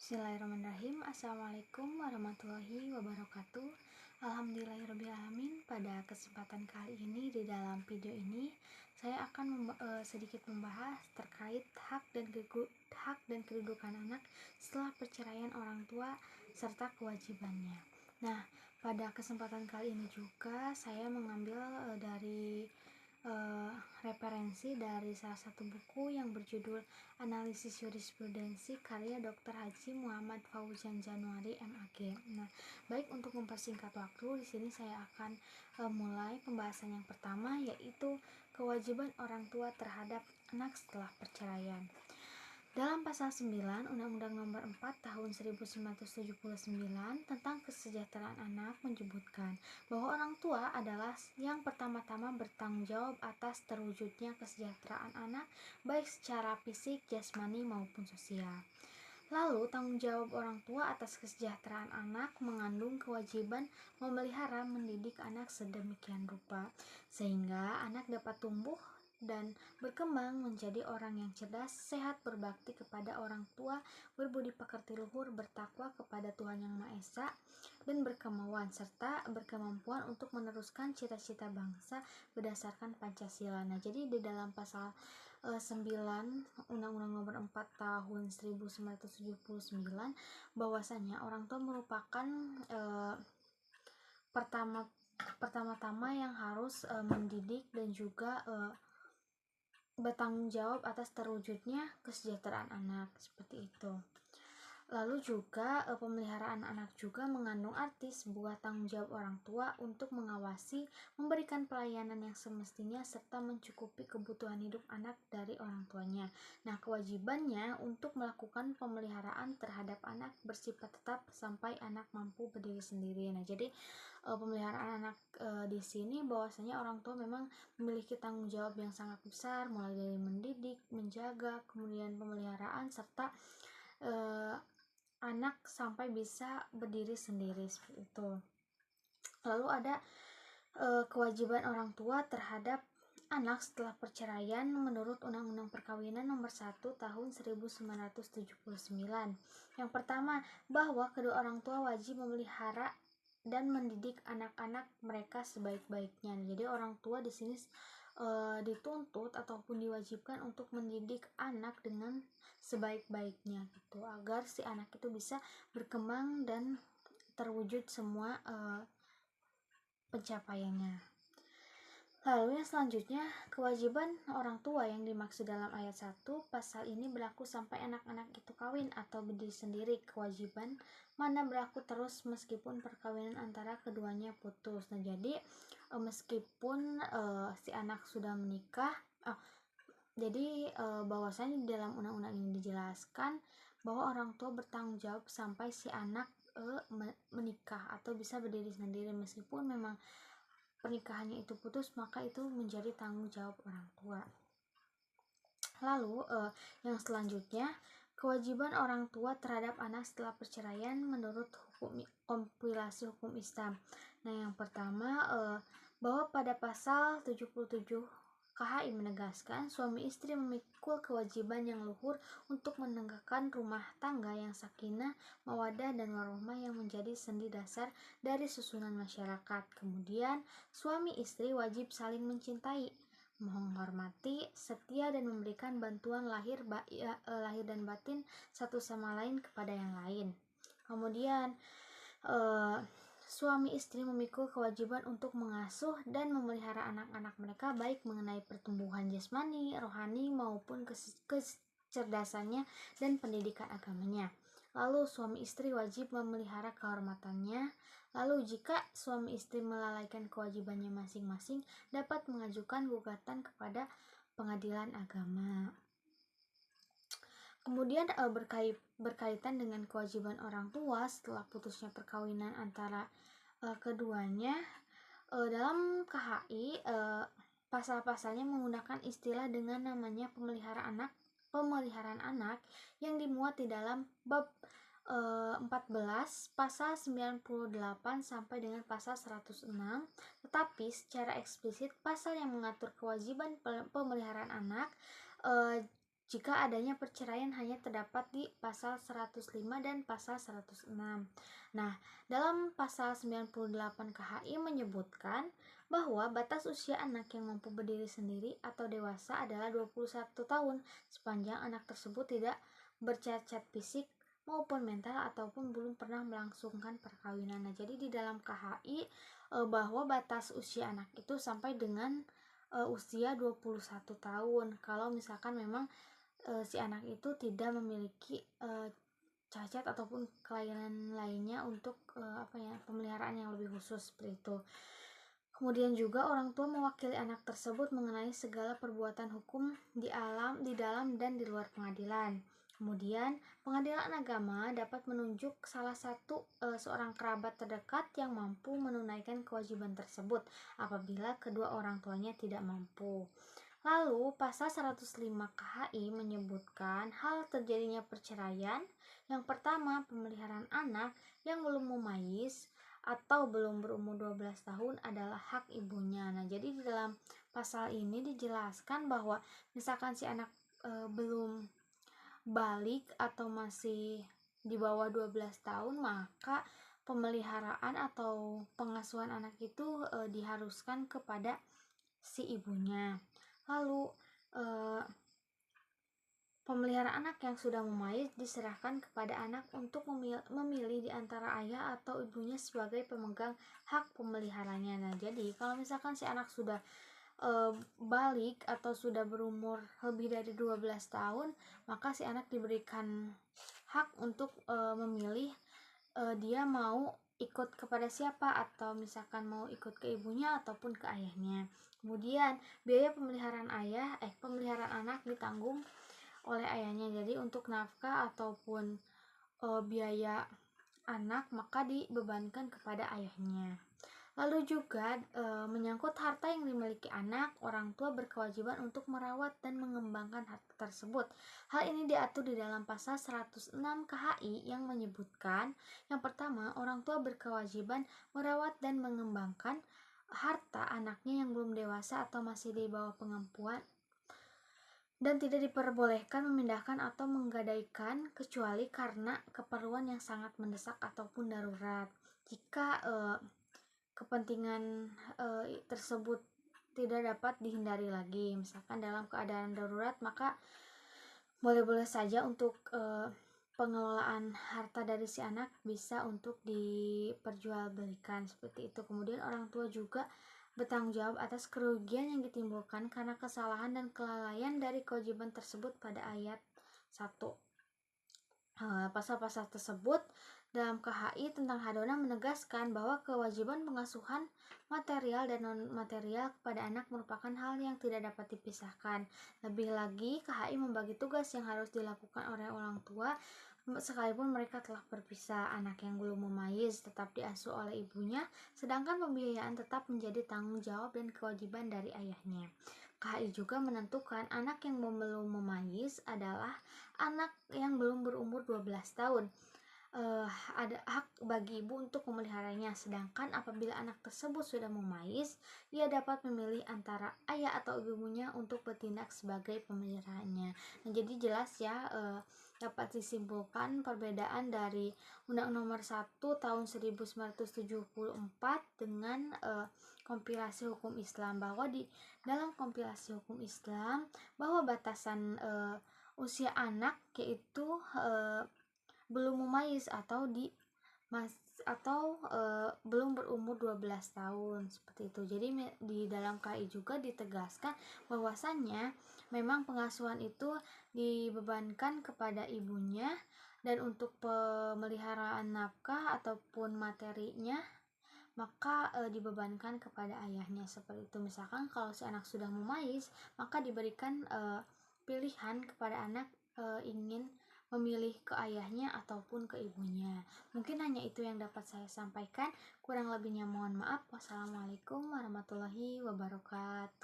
Bismillahirrahmanirrahim. Assalamualaikum warahmatullahi wabarakatuh. Alhamdulillahirrabbilalamin. Pada kesempatan kali ini, di dalam video ini saya akan sedikit membahas terkait hak dan kedudukan anak setelah perceraian orang tua serta kewajibannya. Nah, pada kesempatan kali ini juga saya mengambil dari referensi dari salah satu buku yang berjudul Analisis Jurisprudensi karya Dr. Haji Muhammad Fauzan Januari MAG. Nah, baik, untuk mempersingkat waktu, di sini saya akan mulai pembahasan yang pertama, yaitu kewajiban orang tua terhadap anak setelah perceraian. Dalam pasal 9 Undang-Undang Nomor 4 Tahun 1979 tentang kesejahteraan anak menyebutkan bahwa orang tua adalah yang pertama-tama bertanggung jawab atas terwujudnya kesejahteraan anak, baik secara fisik, jasmani maupun sosial. Lalu, tanggung jawab orang tua atas kesejahteraan anak mengandung kewajiban memelihara mendidik anak sedemikian rupa sehingga anak dapat tumbuh dan berkembang menjadi orang yang cerdas, sehat, berbakti kepada orang tua, berbudi pekerti luhur, bertakwa kepada Tuhan Yang Maha Esa, dan berkemauan serta berkemampuan untuk meneruskan cita-cita bangsa berdasarkan Pancasila. Nah, jadi di dalam pasal 9 Undang-Undang Nomor 4 Tahun 1979 bahwasanya orang tua merupakan pertama-tama yang harus mendidik dan juga bertanggung jawab atas terwujudnya kesejahteraan anak, seperti itu. Lalu juga pemeliharaan anak juga mengandung arti sebuah tanggung jawab orang tua untuk mengawasi, memberikan pelayanan yang semestinya serta mencukupi kebutuhan hidup anak dari orang tuanya. Nah, kewajibannya untuk melakukan pemeliharaan terhadap anak bersifat tetap sampai anak mampu berdiri sendiri. Nah, jadi pemeliharaan anak di sini bahwasanya orang tua memang memiliki tanggung jawab yang sangat besar, mulai dari mendidik, menjaga, kemudian pemeliharaan serta anak sampai bisa berdiri sendiri, seperti itu. Lalu ada kewajiban orang tua terhadap anak setelah perceraian menurut Undang-Undang Perkawinan Nomor 1 Tahun 1979. Yang pertama, bahwa kedua orang tua wajib memelihara dan mendidik anak-anak mereka sebaik-baiknya. Jadi orang tua di sini dituntut ataupun diwajibkan untuk mendidik anak dengan sebaik-baiknya gitu, agar si anak itu bisa berkembang dan terwujud semua pencapaiannya. Lalu yang selanjutnya, kewajiban orang tua yang dimaksud dalam ayat 1 pasal ini berlaku sampai anak-anak itu kawin atau berdiri sendiri. Kewajiban mana berlaku terus meskipun perkawinan antara keduanya putus. Nah, jadi meskipun si anak sudah menikah, jadi bahwasanya di dalam undang-undang ini dijelaskan bahwa orang tua bertanggung jawab sampai si anak menikah atau bisa berdiri sendiri. Meskipun memang pernikahannya itu putus, maka itu menjadi tanggung jawab orang tua. Lalu yang selanjutnya, kewajiban orang tua terhadap anak setelah perceraian menurut kompilasi hukum Islam. Nah, yang pertama, bahwa pada pasal 77 KHI menegaskan suami istri memikul kewajiban yang luhur untuk menegakkan rumah tangga yang sakinah, mawaddah, dan warahmah yang menjadi sendi dasar dari susunan masyarakat. Kemudian, suami istri wajib saling mencintai, menghormati, setia, dan memberikan bantuan lahir dan batin satu sama lain kepada yang lain. Kemudian suami istri memikul kewajiban untuk mengasuh dan memelihara anak-anak mereka, baik mengenai pertumbuhan jasmani, rohani, maupun kecerdasannya dan pendidikan agamanya. Lalu suami istri wajib memelihara kehormatannya. Lalu jika suami istri melalaikan kewajibannya masing-masing, dapat mengajukan gugatan kepada pengadilan agama. Kemudian berkaitan dengan kewajiban orang tua setelah putusnya perkawinan antara keduanya, dalam KHI pasal-pasalnya menggunakan istilah dengan namanya pemeliharaan anak yang dimuat di dalam bab 14 pasal 98 sampai dengan pasal 106, tetapi secara eksplisit pasal yang mengatur kewajiban pemeliharaan anak jika adanya perceraian hanya terdapat di pasal 105 dan pasal 106. Nah, dalam pasal 98 KHI menyebutkan bahwa batas usia anak yang mampu berdiri sendiri atau dewasa adalah 21 tahun sepanjang anak tersebut tidak bercacat fisik maupun mental ataupun belum pernah melangsungkan perkawinan. Nah, jadi di dalam KHI bahwa batas usia anak itu sampai dengan usia 21 tahun. Kalau misalkan memang si anak itu tidak memiliki cacat ataupun kelainan lainnya untuk pemeliharaan yang lebih khusus seperti itu. Kemudian juga orang tua mewakili anak tersebut mengenai segala perbuatan hukum di dalam dan di luar pengadilan. Kemudian pengadilan agama dapat menunjuk salah satu seorang kerabat terdekat yang mampu menunaikan kewajiban tersebut apabila kedua orang tuanya tidak mampu. Lalu, pasal 105 KHI menyebutkan hal terjadinya perceraian. Yang pertama, pemeliharaan anak yang belum mumayyiz atau belum berumur 12 tahun adalah hak ibunya. Nah, jadi di dalam pasal ini dijelaskan bahwa misalkan si anak belum balik atau masih di bawah 12 tahun, maka pemeliharaan atau pengasuhan anak itu diharuskan kepada si ibunya. Lalu pemeliharaan anak yang sudah mumayyiz diserahkan kepada anak untuk memilih di antara ayah atau ibunya sebagai pemegang hak pemeliharanya. Nah, jadi kalau misalkan si anak sudah balik atau sudah berumur lebih dari 12 tahun, maka si anak diberikan hak untuk memilih dia mau ikut kepada siapa, atau misalkan mau ikut ke ibunya ataupun ke ayahnya. Kemudian biaya pemeliharaan anak ditanggung oleh ayahnya. Jadi untuk nafkah ataupun biaya anak maka dibebankan kepada ayahnya. Lalu juga menyangkut harta yang dimiliki anak, orang tua berkewajiban untuk merawat dan mengembangkan harta tersebut. Hal ini diatur di dalam pasal 106 KHI yang menyebutkan yang pertama, orang tua berkewajiban merawat dan mengembangkan harta anaknya yang belum dewasa atau masih di bawah pengampuan dan tidak diperbolehkan memindahkan atau menggadaikan kecuali karena keperluan yang sangat mendesak ataupun darurat. Jika kepentingan tersebut tidak dapat dihindari lagi, misalkan dalam keadaan darurat, maka boleh-boleh saja untuk pengelolaan harta dari si anak bisa untuk diperjualbelikan seperti itu. Kemudian orang tua juga bertanggung jawab atas kerugian yang ditimbulkan karena kesalahan dan kelalaian dari kewajiban tersebut pada ayat 1. Pasal-pasal tersebut dalam KHI tentang hadona menegaskan bahwa kewajiban pengasuhan material dan non-material kepada anak merupakan hal yang tidak dapat dipisahkan. Lebih lagi, KHI membagi tugas yang harus dilakukan oleh orang tua sekalipun mereka telah berpisah. Anak yang belum mumayyiz tetap diasuh oleh ibunya, sedangkan pembiayaan tetap menjadi tanggung jawab dan kewajiban dari ayahnya. KHI juga menentukan anak yang belum mumayyiz adalah anak yang belum berumur 12 tahun. Ada hak bagi ibu untuk memeliharanya, sedangkan apabila anak tersebut sudah mumayyiz, ia dapat memilih antara ayah atau ibunya untuk bertindak sebagai pemeliharaannya. Nah, jadi jelas ya, dapat disimpulkan perbedaan dari Undang Nomor 1 Tahun 1974 dengan kompilasi hukum Islam, bahwa di dalam kompilasi hukum Islam bahwa batasan usia anak yaitu belum mumayyiz atau belum berumur 12 tahun seperti itu. Jadi di dalam KI juga ditegaskan bahwasannya memang pengasuhan itu dibebankan kepada ibunya, dan untuk pemeliharaan nafkah ataupun materinya maka dibebankan kepada ayahnya seperti itu. Misalkan kalau si anak sudah mumayyiz, maka diberikan pilihan kepada anak ingin memilih ke ayahnya ataupun ke ibunya. Mungkin hanya itu yang dapat saya sampaikan. Kurang lebihnya mohon maaf. Wassalamualaikum warahmatullahi wabarakatuh.